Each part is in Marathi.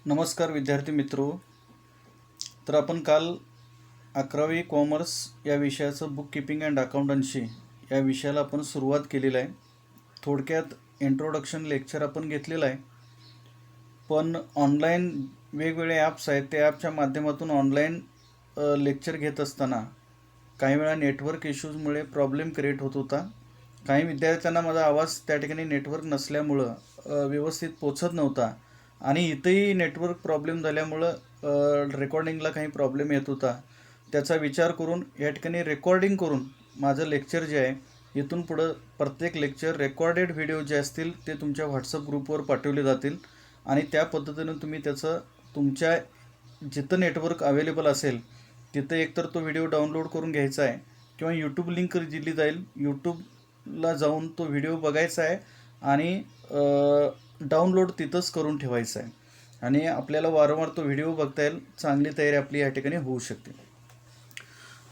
नमस्कार विद्यार्थी मित्रो. तर आपण काल 11वी कॉमर्स या विषयाचं बुक कीपिंग अँड अकाउंटन्सी या विषयाला आपण सुरुवात केलेलं आहे. थोडक्यात इंट्रोडक्शन लेक्चर आपण घेतलेलं आहे, पण ऑनलाईन वेगवेगळे ॲप्स आहेत, त्या ॲपच्या माध्यमातून ऑनलाईन लेक्चर घेत असताना काही वेळा नेटवर्क इश्यूजमुळे प्रॉब्लेम क्रिएट होत होता. काही विद्यार्थ्यांना माझा आवाज त्या ठिकाणी नेटवर्क नसल्यामुळं व्यवस्थित पोचत नव्हता आणि इथंही नेटवर्क प्रॉब्लेम झाल्यामुळं रेकॉर्डिंगला काही प्रॉब्लेम येत होता. त्याचा विचार करून या ठिकाणी रेकॉर्डिंग करून माझं लेक्चर जे आहे इथून पुढं प्रत्येक लेक्चर रेकॉर्डेड व्हिडिओ जे असतील ते तुमच्या व्हॉट्सअप ग्रुपवर पाठवले जातील आणि त्या पद्धतीनं तुम्ही त्याचं तुमच्या जिथं नेटवर्क अवेलेबल असेल तिथं एकतर तो व्हिडिओ डाउनलोड करून घ्यायचा आहे किंवा यूट्यूब लिंक दिली जाईल, यूट्यूबला जाऊन तो व्हिडिओ बघायचा आहे आणि डाउनलोड तिथंच करून ठेवायचं आहे आणि आपल्याला वारंवार तो व्हिडिओ बघता येईल. चांगली तयारी आपली या ठिकाणी होऊ शकते.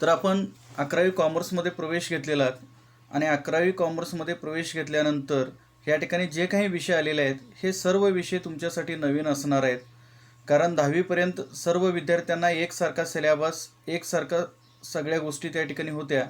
तर आपण 11वी कॉमर्समध्ये प्रवेश घेतलेला आहे आणि 11वी कॉमर्समध्ये प्रवेश घेतल्यानंतर या ठिकाणी जे काही विषय आलेले आहेत हे सर्व विषय तुमच्यासाठी नवीन असणार आहेत, कारण 10वीपर्यंत सर्व विद्यार्थ्यांना एकसारखा सिलेबस, एकसारखा सगळ्या गोष्टी त्या ठिकाणी होत्या.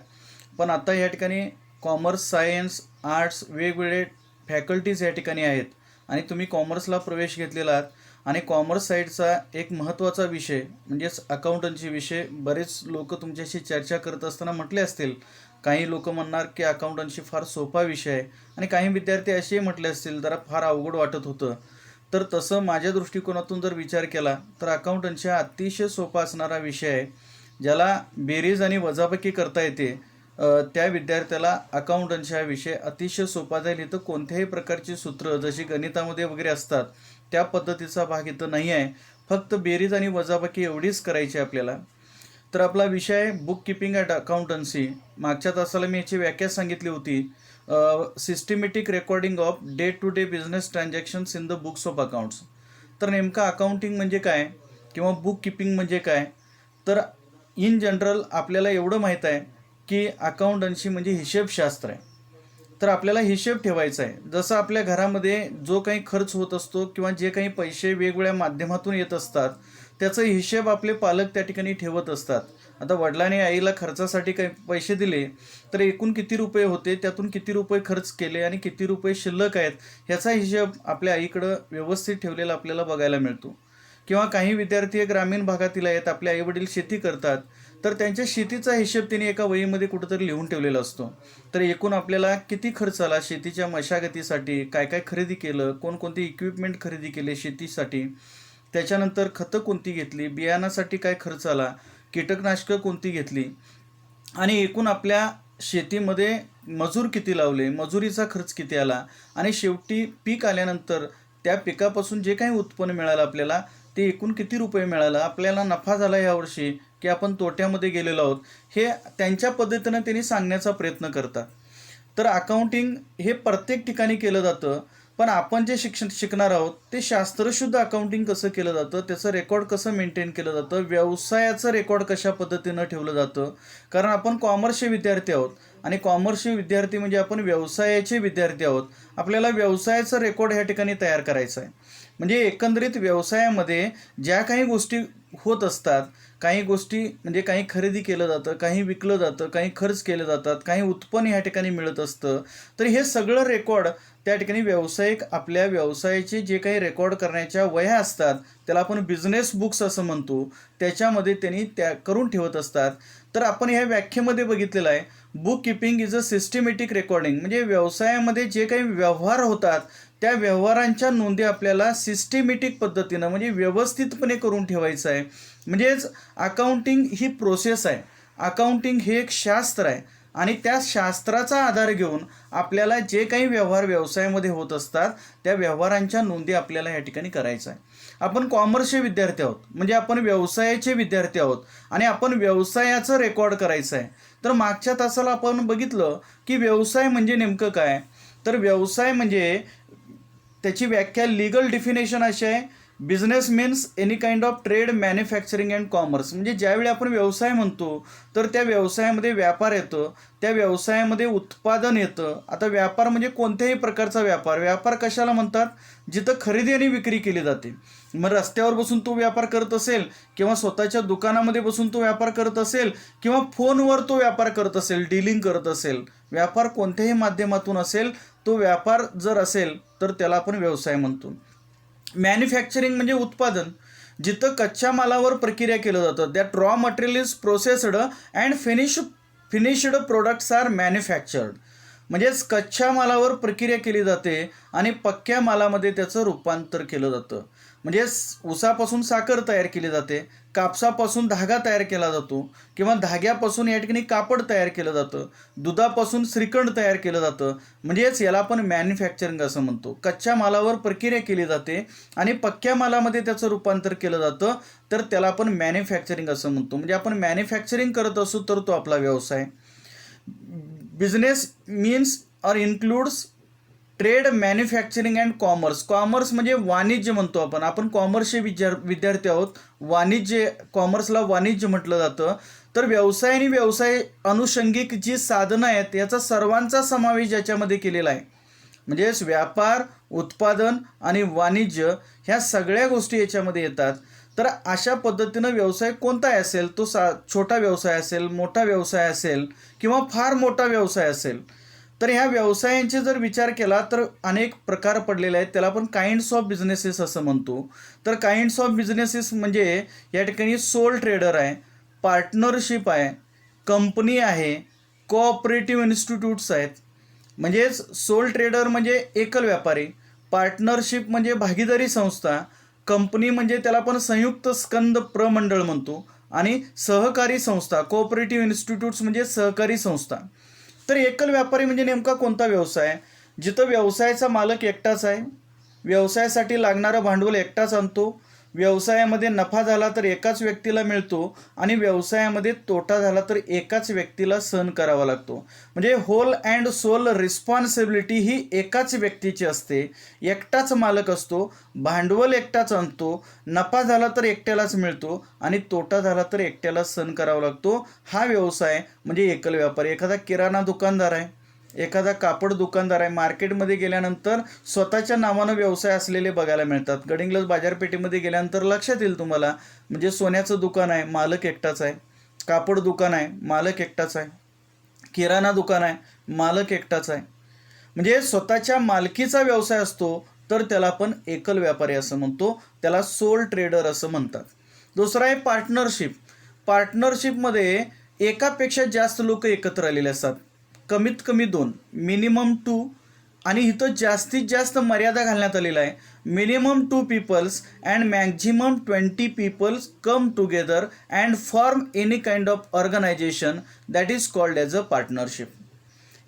पण आता या ठिकाणी कॉमर्स, सायन्स, आर्ट्स वेगवेगळे फॅकल्टीज या ठिकाणी आहेत आणि तुम्ही कॉमर्सला प्रवेश घेतलेला आहात आणि कॉमर्स साईडचा एक महत्त्वाचा विषय म्हणजेच अकाउंटन्सी विषय बरेच लोक तुमच्याशी चर्चा करत असताना म्हटले असतील. काही लोक म्हणणार की अकाउंटन्सी फार सोपा विषय आहे आणि काही विद्यार्थी असेही म्हटले असतील जरा फार अवघड वाटत होतं. तर तसं माझ्या दृष्टिकोनातून जर विचार केला तर अकाउंटन्सी हा अतिशय सोपा असणारा विषय आहे, ज्याला बेरीज आणि वजाबाकी करता येते. त्या विद्यार्थ्याला अकाउंटन्सी हा विषय अतिशय सोपा जाईल. इथं कोणत्याही प्रकारची सूत्र जशी गणितामध्ये वगैरे असतात त्या पद्धतीचा भाग इथं नाही आहे, फक्त बेरीज आणि वजाबाकी एवढीच करायची आपल्याला. तर आपला विषय आहे बुक कीपिंग अँड अकाउंटन्सी. मागच्या तासाला मी याची व्याख्या सांगितली होती, systematic recording of day to day business transactions in the books of accounts. तर नेमका अकाउंटिंग म्हणजे काय किंवा बुक कीपिंग म्हणजे काय? तर इन जनरल आपल्याला एवढं माहीत आहे की अकाउंटन्सी म्हणजे हिशेबशास्त्र आहे. तर आपल्याला हिशेब ठेवायचा आहे. जसं आपल्या घरामध्ये जो काही खर्च होत असतो किंवा जे काही पैसे वेगवेगळ्या माध्यमातून येत असतात त्याचा हिशेब आपले पालक त्या ठिकाणी ठेवत असतात. आता वडिलांनी आईला खर्चासाठी काही पैसे दिले तर एकूण किती रुपये होते, त्यातून किती रुपये खर्च केले आणि किती रुपये शिल्लक आहेत ह्याचा हिशेब आपल्या आईकडं व्यवस्थित ठेवलेला आपल्याला बघायला मिळतो. किंवा काही विद्यार्थी ग्रामीण भागातील आहेत, आपले आईवडील शेती करतात, तर त्यांच्या शेतीचा हिशेब त्यांनी एका वहीमध्ये कुठंतरी लिहून ठेवलेला असतो. तर एकूण आपल्याला किती खर्च आला शेतीच्या मशागतीसाठी, काय काय खरेदी केलं, कोणकोणते इक्विपमेंट खरेदी केले शेतीसाठी, त्याच्यानंतर खतं कोणती घेतली, बियाणासाठी काय खर्च आला, कीटकनाशकं कोणती घेतली आणि एकूण आपल्या शेतीमध्ये मजूर किती लावले, मजुरीचा खर्च किती आला आणि शेवटी पीक आल्यानंतर त्या पिकापासून जे काही उत्पन्न मिळालं आपल्याला ते एकूण किती रुपये मिळालं, आपल्याला नफा झाला यावर्षी की आपण तोट्यामध्ये गेलेलो आहोत, हे त्यांच्या पद्धतीनं त्यांनी सांगण्याचा प्रयत्न करतात. तर अकाउंटिंग हे प्रत्येक ठिकाणी केलं जातं, पण आपण जे शिकणार आहोत ते शास्त्रशुद्ध अकाउंटिंग कसं केलं जातं, त्याचं रेकॉर्ड कसं मेंटेन केलं जातं, व्यवसायाचं रेकॉर्ड कशा पद्धतीनं ठेवलं जातं. कारण आपण कॉमर्सचे विद्यार्थी आहोत आणि कॉमर्सचे विद्यार्थी म्हणजे आपण व्यवसायाचे विद्यार्थी आहोत. आपल्याला व्यवसायाचं रेकॉर्ड ह्या ठिकाणी तयार करायचं आहे. म्हणजे एकंदरीत व्यवसायामध्ये ज्या काही गोष्टी होत असतात, काही गोष्टी म्हणजे काही खरेदी केलं जातं, काही विकलं जातं, काही खर्च केले जातात, काही उत्पन्न ह्या ठिकाणी मिळत असतं. तर हे सगळं रेकॉर्ड त्या ठिकाणी व्यावसायिक आपल्या व्यवसायाचे जे काही रेकॉर्ड करण्याच्या वह्या असतात त्याला आपण बिझनेस बुक्स असं म्हणतो, त्याच्यामध्ये त्यांनी त्या करून ठेवत असतात. तर आपण ह्या व्याख्येमध्ये बघितलेलं आहे book keeping is a systematic recording. म्हणजे व्यवसायामध्ये जे काही व्यवहार होतात त्या व्यवहारांच्या नोंदी आपल्याला सिस्टमॅटिक पद्धतीनं म्हणजे व्यवस्थितपणे करून ठेवायचं आहे. म्हणजेच अकाउंटिंग ही प्रोसेस आहे, अकाउंटिंग हे एक शास्त्र आहे आणि त्या शास्त्राचा आधार घेऊन आपल्याला जे काही व्यवहार व्यवसायामध्ये होत असतात त्या व्यवहारांच्या नोंदी आपल्याला या ठिकाणी करायचं आहे. आपण कॉमर्सचे विद्यार्थी आहोत म्हणजे आपण व्यवसायाचे विद्यार्थी आहोत आणि आपण व्यवसायाचं रेकॉर्ड करायचं आहे. तर मागच्या तासाला आपण बघितलं की व्यवसाय म्हणजे नेमकं काय. तर व्यवसाय म्हणजे त्याची व्याख्या लीगल डिफिनेशन अशी आहे, business means any kind of trade, manufacturing and commerce. म्हणजे ज्यावेळी आपण व्यवसाय म्हणतो तर त्या व्यवसायामध्ये व्यापार येतं, त्या व्यवसायामध्ये उत्पादन येतं. आता व्यापार म्हणजे कोणत्याही प्रकारचा व्यापार. व्यापार कशाला म्हणतात? जिथं खरेदी आणि विक्री केली जाते. मग रस्त्यावर बसून तो व्यापार करत असेल किंवा स्वतःच्या दुकानामध्ये बसून तो व्यापार करत असेल किंवा फोनवर तो व्यापार करत असेल, डीलिंग करत असेल, व्यापार कोणत्याही माध्यमातून असेल, तो व्यापार जर असेल तर त्याला आपण व्यवसाय म्हणतो. मॅन्युफॅक्चरिंग म्हणजे उत्पादन, जिथं कच्च्या मालावर प्रक्रिया केलं जातं. That raw material is processed and finished products are manufactured. म्हणजेच कच्च्या मालावर प्रक्रिया केली जाते आणि पक्क्या मालामध्ये त्याचं रूपांतर केलं जातं. म्हणजे ऊसापासून साखर तयार केली जाते, कापसापासून धागा तयार केला जातो किंवा धाग्यापासून या ठिकाणी कापड तयार केलं जातं, दुधापासून श्रीखंड तयार केलं जातं. म्हणजेच याला आपण मॅन्युफॅक्चरिंग असं म्हणतो. कच्च्या मालावर प्रक्रिया केली जाते आणि पक्क्या मालामध्ये त्याचं रूपांतर केलं जातं, तर त्याला आपण मॅन्युफॅक्चरिंग असं म्हणतो. म्हणजे आपण मॅन्युफॅक्चरिंग करत असू तर तो आपला व्यवसाय. Business means or includes trade, manufacturing and commerce. Commerce म्हणजे वाणिज्य म्हणतो आपण कॉमर्सचे विद्यार्थी आहोत. वाणिज्य, कॉमर्सला वाणिज्य म्हटलं जातं. तर व्यवसाय आणि व्यवसाय अनुषंगिक जी साधनं आहेत याचा सर्वांचा समावेश याच्यामध्ये केलेला आहे. म्हणजेच व्यापार, उत्पादन आणि वाणिज्य ह्या सगळ्या गोष्टी याच्यामध्ये येतात. तर अशा पद्धतीनं व्यवसाय कोणताही असेल, तो छोटा व्यवसाय असेल, मोठा व्यवसाय असेल किंवा फार मोठा व्यवसाय असेल, तर ह्या व्यवसायांचे जर विचार केला तर अनेक प्रकार पडलेले आहेत. त्याला आपण काइंड्स ऑफ बिझनेसेस असं म्हणतो. तर काइंड्स ऑफ बिझनेसेस म्हणजे या ठिकाणी सोल ट्रेडर आहे, पार्टनरशिप आहे, कंपनी आहे, कोऑपरेटिव्ह इन्स्टिट्यूट्स आहेत. म्हणजेच सोल ट्रेडर म्हणजे एकल व्यापारी, पार्टनरशिप म्हणजे भागीदारी संस्था, कंपनी म्हणजे त्याला आपण संयुक्त स्कंद प्रमंडळ म्हणतो, आणि सहकारी संस्था, कोऑपरेटिव्ह इन्स्टिट्यूट्स म्हणजे सहकारी संस्था. तर एकल व्यापारी म्हणजे नेमका कोणता व्यवसाय? जिथं व्यवसायाचा मालक एकटाच आहे, व्यवसायासाठी लागणारं भांडवल एकटाच आणतो, व्यवसायामध्ये नफा झाला तर एकाच व्यक्तीला मिळतो आणि व्यवसायामध्ये तोटा झाला तर एकाच व्यक्तीला सहन करावा लागतो. म्हणजे होल अँड सोल रिस्पॉन्सिबिलिटी ही एकाच व्यक्तीची असते. एकटाच मालक असतो, भांडवल एकटाच आणतो, नफा झाला तर एकट्यालाच मिळतो आणि तोटा झाला तर एकट्याला सहन करावा लागतो. हा व्यवसाय म्हणजे एकल व्यापारी. एखादा किराणा दुकानदार आहे, एखादा कापड दुकानदार आहे. मार्केटमध्ये गेल्यानंतर स्वतःच्या नावानं व्यवसाय असलेले बघायला मिळतात. गडिंग्लज बाजारपेठेमध्ये गेल्यानंतर लक्षात येईल तुम्हाला. म्हणजे सोन्याचं दुकान आहे, मालक एकटाच आहे, कापड दुकान आहे, मालक एकटाच आहे, किराणा दुकान आहे, मालक एकटाच आहे. म्हणजे स्वतःच्या मालकीचा व्यवसाय असतो तर त्याला आपण एकल व्यापारी असं म्हणतो. त्याला सोल ट्रेडर असं म्हणतात. दुसरा आहे पार्टनरशिप. पार्टनरशिपमध्ये एकापेक्षा जास्त लोक एकत्र आलेले असतात. कमीत कमी 2, मिनिमम 2, आणि इथं जास्तीत जास्त मर्यादा घालण्यात आलेला आहे. Minimum 2 peoples and maximum 20 peoples come together and form any kind of organization that is called as a partnership.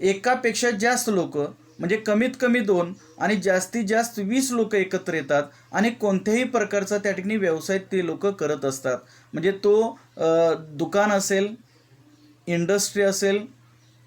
एकापेक्षा जास्त लोक म्हणजे कमीत कमी 2 आणि जास्तीत जास्त 20 लोक एकत्र येतात आणि कोणत्याही प्रकारचा त्या ठिकाणी व्यवसाय ते लोक करत असतात. म्हणजे तो दुकान असेल, इंडस्ट्री असेल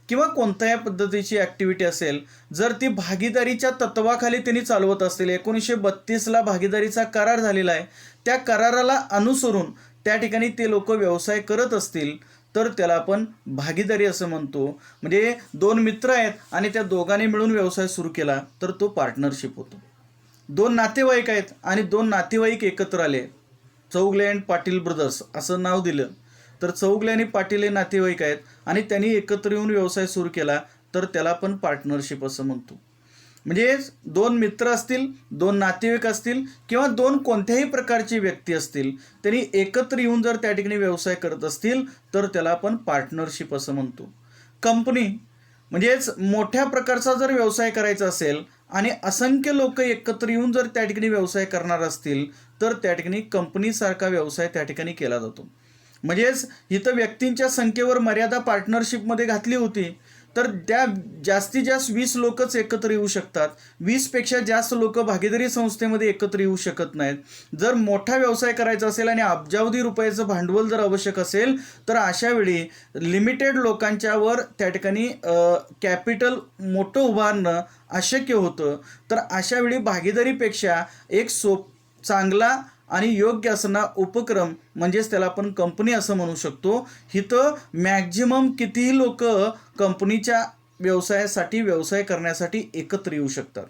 किंवा कोणत्याही पद्धतीची ॲक्टिव्हिटी असेल, जर ती भागीदारीच्या तत्वाखाली त्यांनी चालवत असतील. 1932ला भागीदारीचा करार झालेला आहे. त्या कराराला अनुसरून त्या ठिकाणी ते लोक व्यवसाय करत असतील तर त्याला आपण भागीदारी असं म्हणतो. म्हणजे 2 मित्र आहेत आणि त्या दोघांनी मिळून व्यवसाय सुरू केला तर तो पार्टनरशिप होतो. 2 नातेवाईक आहेत आणि 2 नातेवाईक एकत्र आले, चौगले अँड पाटील ब्रदर्स असं नाव दिलं, तर चौगले आणि पाटील हे नातेवाईक आहेत आणि त्यांनी एकत्र येऊन व्यवसाय सुरू केला तर त्याला आपण पार्टनरशिप असं म्हणतो. म्हणजे 2 मित्र असतील, 2 नातेवाईक असतील किंवा 2 कोणत्याही प्रकारची व्यक्ती असतील, त्यांनी एकत्र येऊन जर त्या ठिकाणी व्यवसाय करत असतील तर त्याला आपण पार्टनरशिप असं म्हणतो. कंपनी म्हणजेच मोठ्या प्रकारचा जर व्यवसाय करायचा असेल आणि असंख्य लोक एकत्र येऊन जर त्या ठिकाणी व्यवसाय करणार असतील तर त्या ठिकाणी कंपनीसारखा व्यवसाय त्या ठिकाणी केला जातो. म्हणजेच इथं व्यक्तींच्या संख्येवर मर्यादा पार्टनरशिपमध्ये घातली होती तर त्या जास्तीत जास्त 20 लोकच एकत्र येऊ शकतात. 20पेक्षा जास्त लोक भागीदारी संस्थेमध्ये एकत्र येऊ शकत नाहीत. जर मोठा व्यवसाय करायचा असेल आणि अब्जावधी रुपयाचं भांडवल जर आवश्यक असेल तर अशा वेळी लिमिटेड लोकांच्यावर त्या ठिकाणी कॅपिटल मोठं उभारणं अशक्य होतं. तर अशा वेळी भागीदारीपेक्षा एक चांगला आणि योग्य असणारा उपक्रम म्हणजेच त्याला आपण कंपनी असं म्हणू शकतो. इथं मॅक्झिमम कितीही लोक कंपनीच्या व्यवसायासाठी करण्यासाठी एकत्र येऊ शकतात.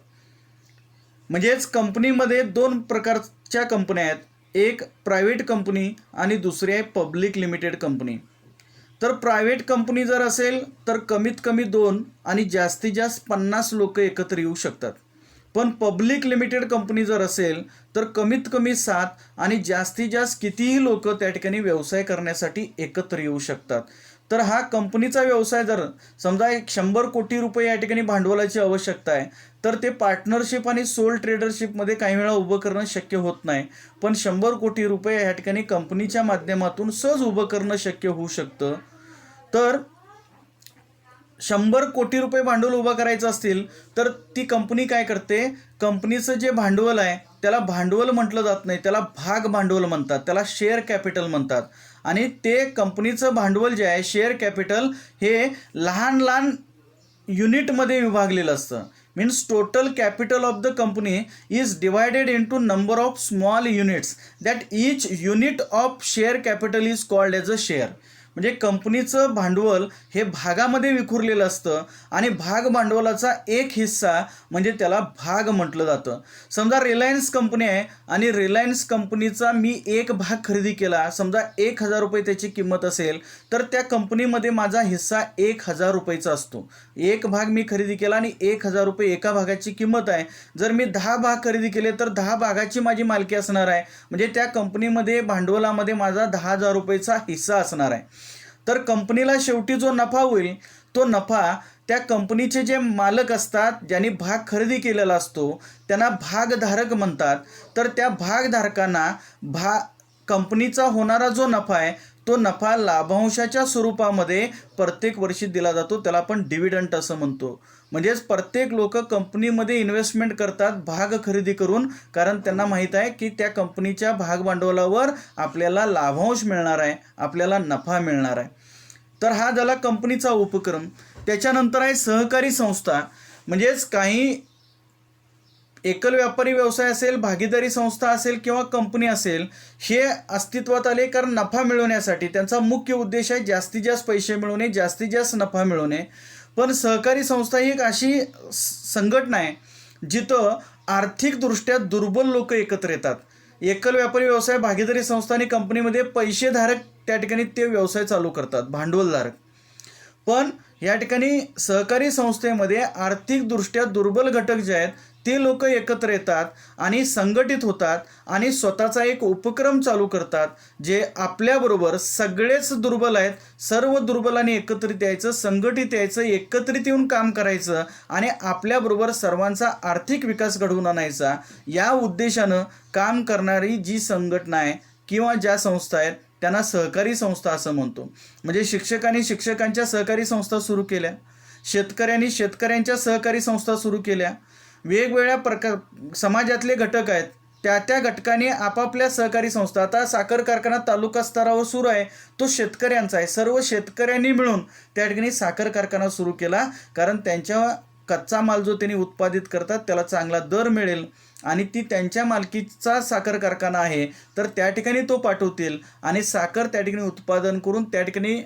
म्हणजेच कंपनीमध्ये 2 प्रकारच्या टाईप्सच्या कंपन्या आहेत. एक प्रायव्हेट कंपनी आणि दुसरी आहे पब्लिक लिमिटेड कंपनी. तर प्रायव्हेट कंपनी जर असेल तर कमीत कमी 2 आणि जास्तीत जास्त 50 लोक एकत्र येऊ शकतात. पण पब्लिक लिमिटेड कंपनी जर असेल तर कमीत कमी 7 आणि जास्तीत जास्त कितीही लोक त्या ठिकाणी व्यवसाय करण्यासाठी एकत्र येऊ शकतात. तर हा कंपनीचा व्यवसाय जर समजा 100 कोटी रुपये या ठिकाणी भांडवलाची आवश्यकता आहे, तर ते पार्टनरशिप आणि सोल ट्रेडरशिपमध्ये काही वेळा उभं करणं शक्य होत नाही. पण 100 कोटी रुपये या ठिकाणी कंपनीच्या माध्यमातून सहज उभं करणं शक्य होऊ शकतं. तर 100 कोटी रुपये भांडवल उभं करायचं असतील तर ती कंपनी काय करते, कंपनीचं जे भांडवल आहे त्याला भांडवल म्हटलं जात नाही, त्याला भाग भांडवल म्हणतात, त्याला शेअर कॅपिटल म्हणतात. आणि ते कंपनीचं भांडवल जे आहे शेअर कॅपिटल हे लहान लहान युनिटमध्ये विभागलेलं असतं. Means total capital of the company is divided into number of small units that each unit of share capital is called as a share. म्हणजे कंपनीचं भांडवल हे भागामध्ये विखुरलेलं असतं आणि भाग भांडवलाचा एक हिस्सा म्हणजे त्याला भाग म्हटलं जातं. समजा रिलायन्स कंपनी आहे आणि रिलायन्स कंपनीचा मी एक भाग खरेदी केला, समजा 1000 रुपये त्याची किंमत असेल, तर त्या कंपनीमध्ये माझा हिस्सा 1000 रुपयेचा असतो. एक भाग मी खरेदी केला आणि 1000 रुपये एका भागाची किंमत आहे. जर मी 10 भाग खरेदी केले तर 10 भागाची माझी मालकी असणार आहे. म्हणजे त्या कंपनीमध्ये भांडवलामध्ये माझा 10,000 रुपयेचा हिस्सा असणार आहे. तर कंपनीला शेवटी जो नफा होईल तो नफा त्या कंपनीचे जे मालक असतात, ज्यांनी भाग खरेदी केलेला असतो, त्यांना भागधारक म्हणतात. तर त्या भागधारकांना कंपनीचा होणारा जो नफा आहे तो नफा लाभांशाच्या स्वरूपामध्ये प्रत्येक वर्षी दिला जातो. त्याला आपण डिव्हिडंड असं म्हणतो. म्हणजेच प्रत्येक लोक कंपनीमध्ये इन्व्हेस्टमेंट करतात भाग खरेदी करून, कारण त्यांना माहीत आहे की त्या कंपनीच्या भाग भांडवलावर आपल्याला लाभांश मिळणार आहे, आपल्याला नफा मिळणार आहे. तर हा झाला कंपनीचा उपक्रम. त्याच्यानंतर आहे सहकारी संस्था. म्हणजेच काही एकल व्यापारी व्यवसाय असेल, भागीदारी संस्था असेल किंवा कंपनी असेल, हे अस्तित्वात आले कारण नफा मिळवण्यासाठी. त्यांचा मुख्य उद्देश आहे जास्तीत जास्त पैसे मिळवणे, जास्तीत जास्त नफा मिळवणे. पण सहकारी संस्था ही एक अशी संघटना आहे जिथं आर्थिकदृष्ट्या दुर्बल लोक एकत्र येतात. एकल व्यापारी व्यवसाय, भागीदारी संस्था आणि कंपनीमध्ये पैसेधारक त्या ठिकाणी ते व्यवसाय चालू करतात, भांडवलधारक. पण या ठिकाणी सहकारी संस्थेमध्ये आर्थिकदृष्ट्या दुर्बल घटक जे आहेत ते लोक एकत्र येतात आणि संघटित होतात आणि स्वतःचा एक उपक्रम चालू करतात, जे आपल्याबरोबर सगळेच दुर्बल आहेत, सर्व दुर्बलांनी एकत्रित यायचं, संघटित यायचं, एकत्रित येऊन काम करायचं आणि आपल्याबरोबर सर्वांचा आर्थिक विकास घडवून आणायचा. या उद्देशानं काम करणारी जी संघटना आहे किंवा ज्या संस्था आहेत त्यांना सहकारी संस्था असं म्हणतो. म्हणजे शिक्षकांनी शिक्षकांच्या सहकारी संस्था सुरू केल्या, शेतकऱ्यांनी शेतकऱ्यांच्या सहकारी संस्था सुरू केल्या. वेगवेगळ्या समाजातले घटक आहेत, त्या घटकांनी आपापल्या सहकारी संस्था. आता साखर कारखाना तालुका स्तरावर सुरू आहे, तो शेतकऱ्यांचा आहे. सर्व शेतकऱ्यांनी मिळून त्या ठिकाणी साखर कारखाना सुरू केला, कारण त्यांच्या कच्चा माल जो त्यांनी उत्पादित करतात त्याला चांगला दर मिळेल आणि ती त्यांच्या मालकीचा साखर कारखाना आहे तर त्या ठिकाणी तो पाठवतील आणि साखर त्या ठिकाणी उत्पादन करून त्या ठिकाणी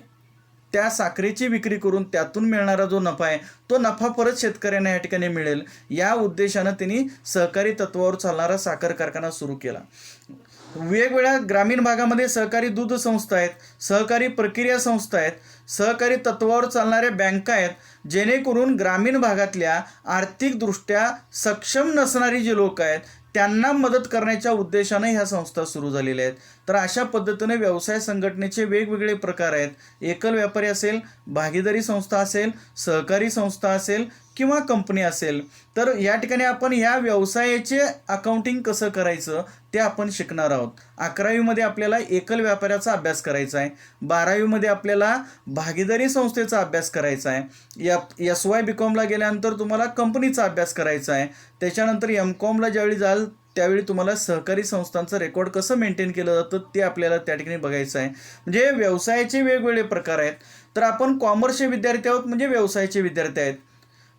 त्या साखरेची विक्री करून त्यातून मिळणारा जो नफा आहे तो नफा परत शेतकऱ्यांना या ठिकाणी मिळेल. या उद्देशानं त्यांनी सहकारी तत्वावर चालणारा साखर कारखाना सुरू केला. वेगवेगळ्या ग्रामीण भागामध्ये सहकारी दूध संस्था आहेत, सहकारी प्रक्रिया संस्था आहेत, सहकारी तत्वावर चालणाऱ्या बँका आहेत, जेणेकरून ग्रामीण भागातल्या आर्थिकदृष्ट्या सक्षम नसणारी जी लोक आहेत त्यांना मदत करण्याच्या उद्देशाने ह्या संस्था सुरू झालेल्या आहेत. तर अशा पद्धतीने व्यवसाय संघटनेचे वेगवेगळे प्रकार आहेत. एकल व्यापारी असेल, भागीदारी संस्था असेल, सहकारी संस्था असेल किंवा कंपनी असेल. तर या ठिकाणी आपण ह्या व्यवसायाचे अकाउंटिंग कसं करायचं ते आपण शिकणार आहोत. 11वीमध्ये आपल्याला एकल व्यापाऱ्याचा अभ्यास करायचा आहे, 12वीमध्ये आपल्याला भागीदारी संस्थेचा अभ्यास करायचा आहे, SY BComला गेल्यानंतर तुम्हाला कंपनीचा अभ्यास करायचा आहे, त्याच्यानंतर MComला ज्यावेळी जाल त्यावेळी तुम्हाला सहकारी संस्थांचं रेकॉर्ड कसं मेंटेन केलं जातं ते आपल्याला त्या ठिकाणी बघायचं आहे. म्हणजे व्यवसायाचे वेगवेगळे प्रकार आहेत. तर आपण कॉमर्सचे विद्यार्थी आहोत म्हणजे व्यवसायाचे विद्यार्थी आहेत.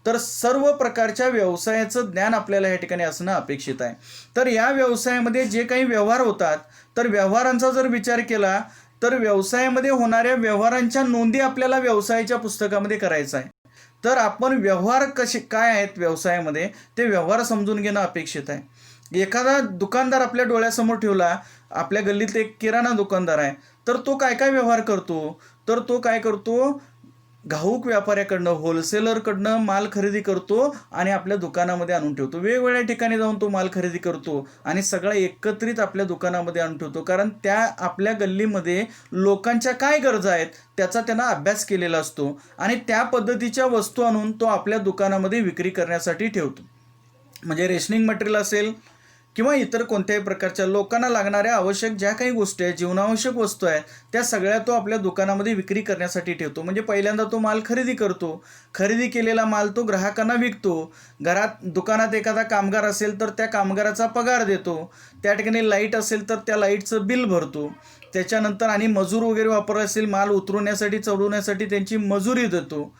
तर सर्व प्रकारच्या व्यवसायाचं ज्ञान आपल्याला या ठिकाणी असणं अपेक्षित आहे. तर या व्यवसायामध्ये जे काही व्यवहार होतात तर व्यवहारांचा जर विचार केला तर व्यवसायामध्ये होणाऱ्या व्यवहारांच्या नोंदी आपल्याला व्यवसायाच्या पुस्तकामध्ये करायचं आहे. तर आपण व्यवहार काय आहेत व्यवसायामध्ये ते व्यवहार समजून घेणं अपेक्षित आहे. एखादा दुकानदार आपल्या डोळ्यासमोर ठेवला, आपल्या गल्लीत एक किराणा दुकानदार आहे, तर तो काय काय व्यवहार करतो, तर तो काय करतो, घाऊक व्यापाऱ्याकडनं, होलसेलरकडनं माल खरेदी करतो आणि आपल्या दुकानामध्ये आणून ठेवतो. वेगवेगळ्या ठिकाणी जाऊन तो माल खरेदी करतो आणि सगळा एकत्रित आपल्या दुकानामध्ये आणून ठेवतो, कारण त्या आपल्या गल्लीमध्ये लोकांच्या काय गरजा आहेत त्याचा त्यांना अभ्यास केलेला असतो आणि त्या पद्धतीच्या वस्तू आणून तो आपल्या दुकानामध्ये विक्री करण्यासाठी ठेवतो. म्हणजे रेशनिंग मटेरियल असेल किंवा इतर कोणत्याही प्रकारच्या लोकांना लागणाऱ्या आवश्यक ज्या काही गोष्टी आहेत, जीवनावश्यक वस्तू आहेत, त्या सगळ्या तो आपल्या दुकानामध्ये विक्री करण्यासाठी ठेवतो. म्हणजे पहिल्यांदा तो माल खरेदी करतो, खरेदी केलेला माल तो ग्राहकांना विकतो, दुकानात एखादा कामगार असेल तर त्या कामगाराचा पगार देतो, त्या ठिकाणी लाईट असेल तर त्या लाईटचं बिल भरतो, त्याच्यानंतर आणि मजूर वगैरे वापरला असेल माल उतरवण्यासाठी चढवण्यासाठी त्यांची मजुरी देतो,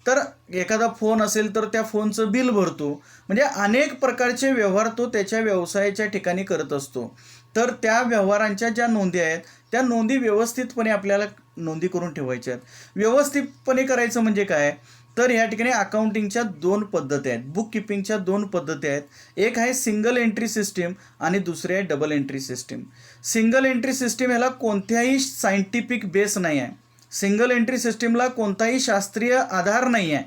तर एखादा फोन असेल तर त्या फोनचं बिल भरतो. म्हणजे अनेक प्रकारचे व्यवहार तो त्याच्या व्यवसायाच्या ठिकाणी करत असतो. तर त्या व्यवहारांच्या ज्या नोंदी आहेत त्या नोंदी व्यवस्थितपणे आपल्याला नोंदी करून ठेवायच्या आहेत. व्यवस्थितपणे करायचं म्हणजे काय, तर ह्या ठिकाणी अकाउंटिंगच्या 2 पद्धती आहेत, बुक किपिंगच्या 2 पद्धती आहेत. एक आहे सिंगल एंट्री सिस्टीम आणि दुसरी आहे double entry system. Single entry system ह्याला कोणत्याही सायंटिफिक बेस नाही आहे. सिंगल एंट्री सिस्टीमला कोणताही शास्त्रीय आधार नाही आहे.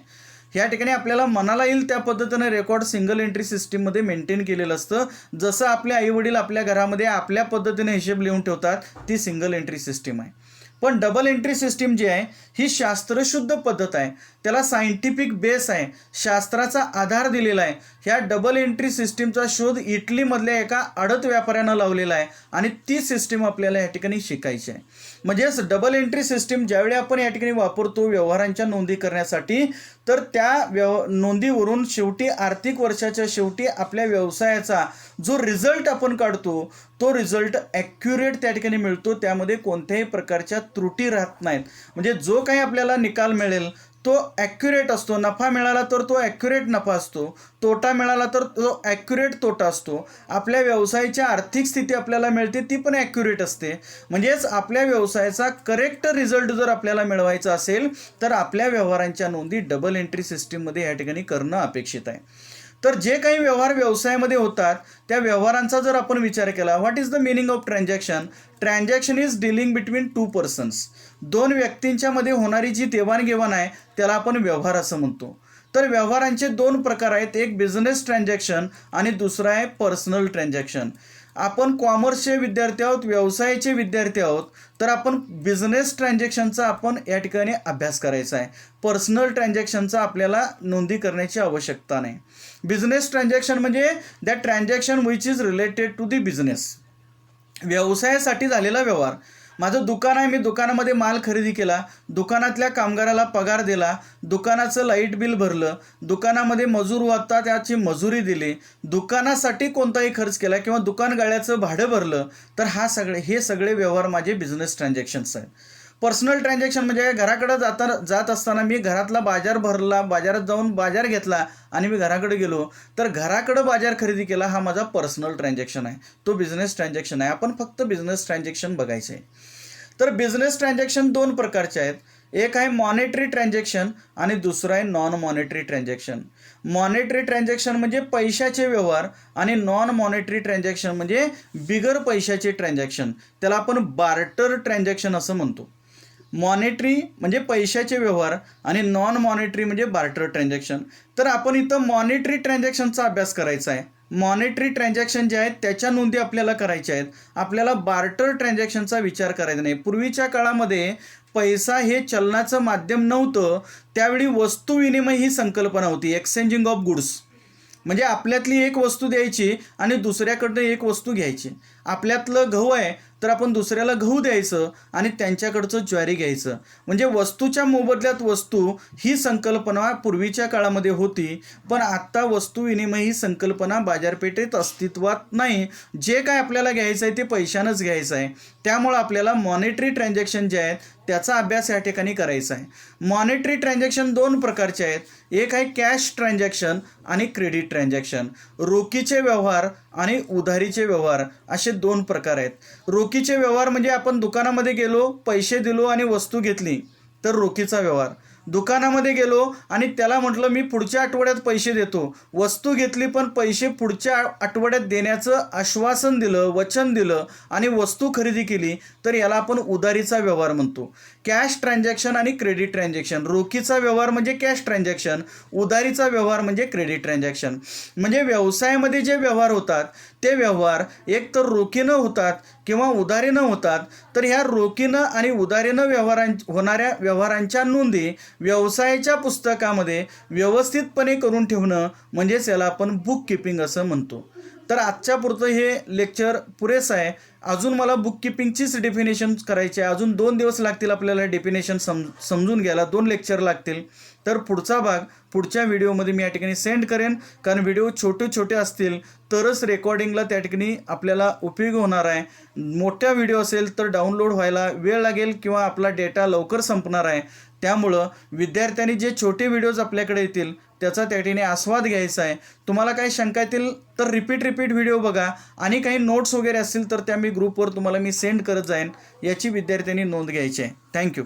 ह्या ठिकाणी आपल्याला मनाला येईल त्या पद्धतीने रेकॉर्ड सिंगल एंट्री सिस्टीममध्ये मेंटेन केलेलं असतं. जसं आपले आईवडील आपल्या घरामध्ये आपल्या पद्धतीने हिशेब लिहून ठेवतात, ती सिंगल एंट्री सिस्टीम आहे. पण डबल एंट्री सिस्टीम जी आहे ही शास्त्रशुद्ध पद्धत आहे, त्याला सायंटिफिक बेस आहे, शास्त्राचा आधार दिलेला आहे. ह्या डबल एंट्री सिस्टीमचा शोध इटलीमधल्या एका आडत व्यापाऱ्यानं लावलेला आहे आणि ती सिस्टीम आपल्याला या ठिकाणी शिकायची आहे. म्हणजेच डबल एंट्री सिस्टीम ज्यावेळी आपण या ठिकाणी वापरतो व्यवहारांच्या नोंदी करण्यासाठी, तर त्या नोंदीवरून शेवटी आर्थिक वर्षाच्या शेवटी आपल्या व्यवसायाचा जो रिझल्ट आपण काढतो तो रिझल्ट ॲक्युरेट त्या ठिकाणी मिळतो. त्यामध्ये कोणत्याही प्रकारच्या त्रुटी राहत नाहीत. म्हणजे जो काही आपल्याला निकाल मिळेल तो ॲक्युरेट असतो. नफा मिळाला तर तो ॲक्युरेट नफा असतो, तोटा मिळाला तर तो ॲक्युरेट तोटा असतो. आपल्या व्यवसायाची आर्थिक स्थिती आपल्याला मिळते ती पण ॲक्युरेट असते. म्हणजेच आपल्या व्यवसायाचा करेक्ट रिझल्ट जर आपल्याला मिळवायचा असेल तर आपल्या व्यवहारांच्या नोंदी डबल एंट्री सिस्टीममध्ये या ठिकाणी करणं अपेक्षित आहे. तर जे काही व्यवहार व्यवसायामध्ये होतात त्या व्यवहारांचा जर आपण विचार केला, what is the meaning of transaction? Transaction is dealing between 2 persons. 2 व्यक्तींच्या मध्ये होणारी जी देवाणघेवाण आहे त्याला आपण व्यवहार असं म्हणतो. तर व्यवहारांचे 2 प्रकार आहेत, एक बिझनेस ट्रान्झॅक्शन आणि दुसरा आहे पर्सनल ट्रान्झॅक्शन. आपण कॉमर्सचे विद्यार्थी आहोत, व्यवसायाचे विद्यार्थी आहोत, तर आपण बिझनेस ट्रान्झॅक्शनचा आपण या ठिकाणी अभ्यास करायचा आहे. पर्सनल ट्रान्झॅक्शनचा आपल्याला नोंदी करण्याची आवश्यकता नाही. बिझनेस ट्रान्झॅक्शन म्हणजे that transaction which is related to the business. व्यवसायासाठी झालेला व्यवहार. माझं दुकान आहे, मी दुकानामध्ये माल खरेदी केला, दुकानातल्या कामगाराला पगार दिला, दुकानाचं लाईट बिल भरलं, दुकानामध्ये मजूर होता त्याची मजुरी दिली, दुकानासाठी कोणताही खर्च केला किंवा दुकान गाळ्याचं भाडं भरलं, तर हे सगळे व्यवहार माझे बिझनेस ट्रान्झॅक्शन्स आहेत. पर्सनल ट्रान्झॅक्शन म्हणजे घराकडे जात असताना मी घरातला बाजार भरला, बाजारात जाऊन बाजार घेतला आणि मी घराकडे गेलो, तर घराकडे बाजार खरेदी केला, हा माझा पर्सनल ट्रान्झॅक्शन आहे, तो बिझनेस ट्रान्झॅक्शन आहे. आपण फक्त बिझनेस ट्रान्झॅक्शन बघायचं आहे. तर बिझनेस ट्रान्झॅक्शन 2 प्रकारचे आहेत, एक आहे मॉनेटरी ट्रान्झॅक्शन आणि दुसरं आहे non monetary transaction. Monetary transaction म्हणजे पैशाचे व्यवहार आणि नॉन मॉनेटरी ट्रान्झॅक्शन म्हणजे बिगर पैशाचे ट्रान्झॅक्शन, त्याला आपण बार्टर ट्रान्झॅक्शन असं म्हणतो. मॉनेटरी म्हणजे पैशाचे व्यवहार आणि नॉन मॉनेटरी म्हणजे बार्टर ट्रान्झॅक्शन. तर आपण इथं मॉनेटरी ट्रान्झॅक्शनचा अभ्यास करायचा आहे. मॉनेटरी ट्रान्झॅक्शन जे आहेत त्याच्या नोंदी आपल्याला करायच्या आहेत. आपल्याला बार्टर ट्रान्झॅक्शनचा विचार करायचा नाही. पूर्वीच्या काळामध्ये पैसा हे चलनाचं माध्यम नव्हतं, त्यावेळी वस्तू विनिमय ही संकल्पना होती, एक्सचेंजिंग ऑफ गुड्स. म्हणजे आपल्यातली एक वस्तू द्यायची आणि दुसऱ्याकडनं एक वस्तू घ्यायची. आपल्यातलं गहू आहे तर आपण दुसऱ्याला गहू द्यायचं आणि त्यांच्याकडचं ज्वारी घ्यायचं. म्हणजे वस्तूच्या मोबदल्यात वस्तू ही संकल्पना पूर्वीच्या काळामध्ये होती. पण आत्ता वस्तू विनिमय ही संकल्पना बाजारपेठेत अस्तित्वात नाही. जे काय आपल्याला घ्यायचं आहे ते पैशानंच घ्यायचं आहे. त्यामुळं आपल्याला मॉनेटरी ट्रान्झॅक्शन जे आहेत त्याचा अभ्यास या ठिकाणी करायचा आहे. मॉनेटरी ट्रान्झॅक्शन 2 प्रकारचे आहेत, एक आहे कॅश ट्रान्झॅक्शन आणि क्रेडिट ट्रान्झॅक्शन. रोखीचे व्यवहार आणि उधारीचे व्यवहार असे 2 प्रकार आहेत. रोखीचे व्यवहार म्हणजे आपण दुकानामध्ये गेलो, पैसे दिलो आणि वस्तू घेतली तर रोखीचा व्यवहार. दुकानामध्ये गेलो आणि त्याला म्हटलं मी पुढच्या आठवड्यात पैसे देतो, वस्तू घेतली पण पैसे पुढच्या आठवड्यात देण्याचं आश्वासन दिलं, वचन दिलं आणि वस्तू खरेदी केली, तर याला आपण उधारीचा व्यवहार म्हणतो. कॅश ट्रान्झॅक्शन आणि क्रेडिट ट्रान्झॅक्शन, रोखीचा व्यवहार म्हणजे कॅश ट्रान्झॅक्शन, उधारीचा व्यवहार म्हणजे क्रेडिट ट्रान्झॅक्शन. म्हणजे व्यवसायामध्ये जे व्यवहार होतात ते व्यवहार एक तर रोखीनं होतात किंवा उधारीनं होतात. तर ह्या रोखीनं आणि उधारीनं होणाऱ्या व्यवहारांच्या नोंदी व्यवसायाच्या पुस्तकामध्ये व्यवस्थितपणे करून ठेवणं म्हणजेच याला आपण बुक किपिंग असं म्हणतो. तर आजच्या पुरतं हे लेक्चर पुरेसं आहे. अजून मला बुक किपिंगचीच डेफिनेशन करायची आहे. अजून 2 दिवस लागतील आपल्याला डेफिनेशन समजून घ्यायला, 2 लेक्चर लागतील. तर पुढचा भाग पुढच्या व्हिडिओमध्ये मी या ठिकाणी सेंड करेन, कारण व्हिडिओ छोटे छोटे असतील तरच रेकॉर्डिंगला त्या ठिकाणी आपल्याला उपयोग होणार आहे. मोठ्या व्हिडिओ असेल तर डाउनलोड व्हायला वेळ लागेल किंवा आपला डेटा लवकर संपणार आहे. त्यामुळं विद्यार्थ्यांनी जे छोटे व्हिडिओज आपल्याकडे येतील त्याचा त्या ठिकाणी आस्वाद घ्यायचा आहे. तुम्हाला काही शंका येतील तर रिपीट व्हिडिओ बघा आणि काही नोट्स वगैरे असतील तर त्या मी ग्रुपवर तुम्हाला सेंड करत जाईन. याची विद्यार्थ्यांनी नोंद घ्यायची आहे. थँक्यू.